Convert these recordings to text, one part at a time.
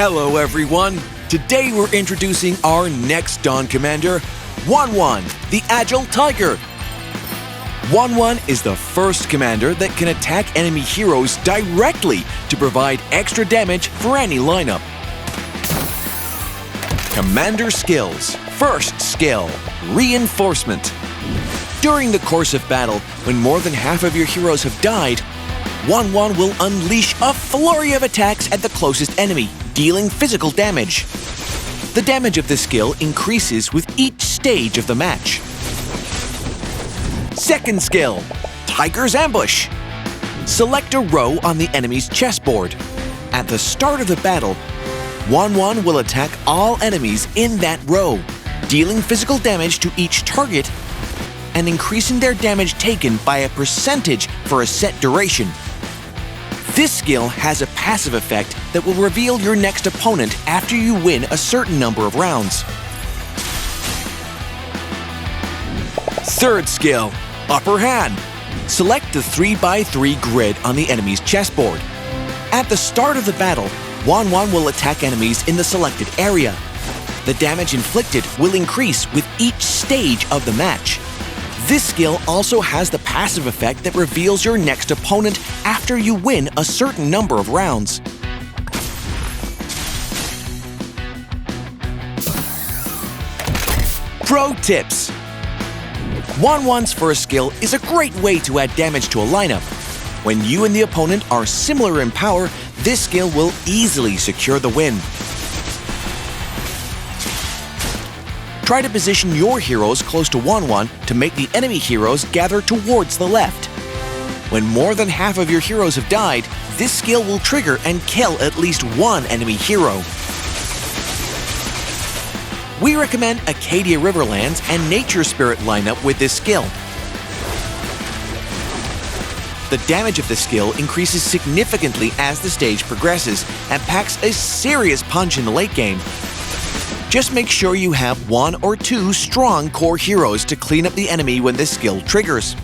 Hello everyone! Today we're introducing our next Dawn Commander, Wanwan, the Agile Tiger. Wanwan is the first commander that can attack enemy heroes directly to provide extra damage for any lineup. Commander skills. First skill, Reinforcement. During the course of battle, when more than half of your heroes have died, Wanwan will unleash a flurry of attacks at the closest enemy, dealing physical damage. The damage of this skill increases with each stage of the match. Second skill, Tiger's Ambush. Select a row on the enemy's chessboard. At the start of the battle, Wanwan will attack all enemies in that row, dealing physical damage to each target and increasing their damage taken by a percentage for a set duration. This skill has a passive effect that will reveal your next opponent after you win a certain number of rounds. Third skill, Upper Hand. Select the 3x3 grid on the enemy's chessboard. At the start of the battle, Wanwan will attack enemies in the selected area. The damage inflicted will increase with each stage of the match. This skill also has the passive effect that reveals your next opponent after you win a certain number of rounds. Pro tips. Wanwan's first skill is a great way to add damage to a lineup. When you and the opponent are similar in power, this skill will easily secure the win. Try to position your heroes close to Wanwan to make the enemy heroes gather towards the left. When more than half of your heroes have died, this skill will trigger and kill at least one enemy hero. We recommend Acadia Riverlands and Nature Spirit lineup with this skill. The damage of this skill increases significantly as the stage progresses and packs a serious punch in the late game. Just make sure you have 1 or 2 strong core heroes to clean up the enemy when this skill triggers.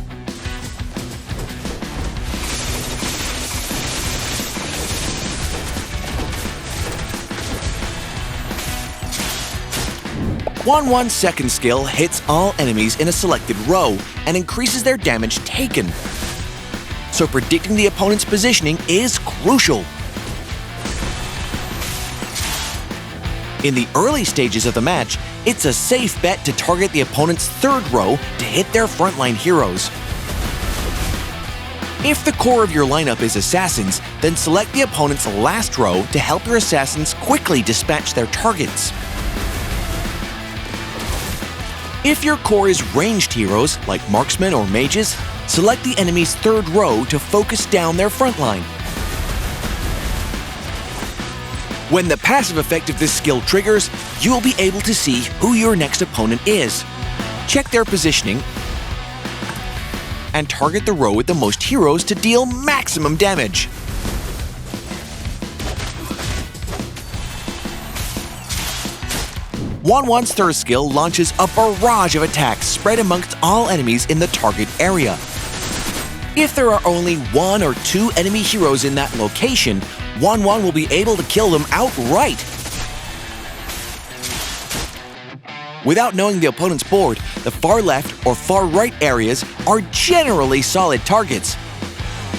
Wanwan's second skill hits all enemies in a selected row and increases their damage taken. So predicting the opponent's positioning is crucial. In the early stages of the match, it's a safe bet to target the opponent's third row to hit their frontline heroes. If the core of your lineup is assassins, then select the opponent's last row to help your assassins quickly dispatch their targets. If your core is ranged heroes, like marksmen or mages, select the enemy's third row to focus down their frontline. When the passive effect of this skill triggers, you will be able to see who your next opponent is. Check their positioning and target the row with the most heroes to deal maximum damage. Wanwan's third skill launches a barrage of attacks spread amongst all enemies in the target area. If there are only 1 or 2 enemy heroes in that location, Wanwan will be able to kill them outright. Without knowing the opponent's board, the far left or far right areas are generally solid targets.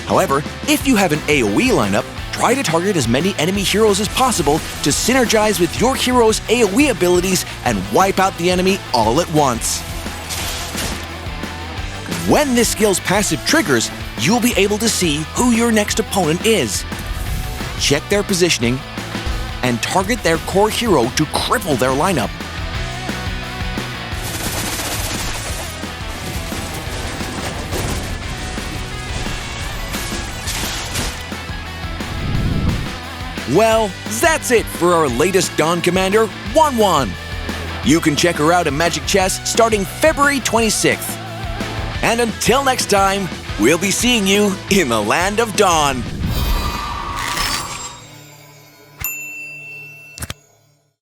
However, if you have an AoE lineup, try to target as many enemy heroes as possible to synergize with your hero's AoE abilities and wipe out the enemy all at once. When this skill's passive triggers, you'll be able to see who your next opponent is. Check their positioning and target their core hero to cripple their lineup. Well, that's it for our latest Dawn Commander, Wanwan. You can check her out in Magic Chess starting February 26th. And until next time, we'll be seeing you in the Land of Dawn.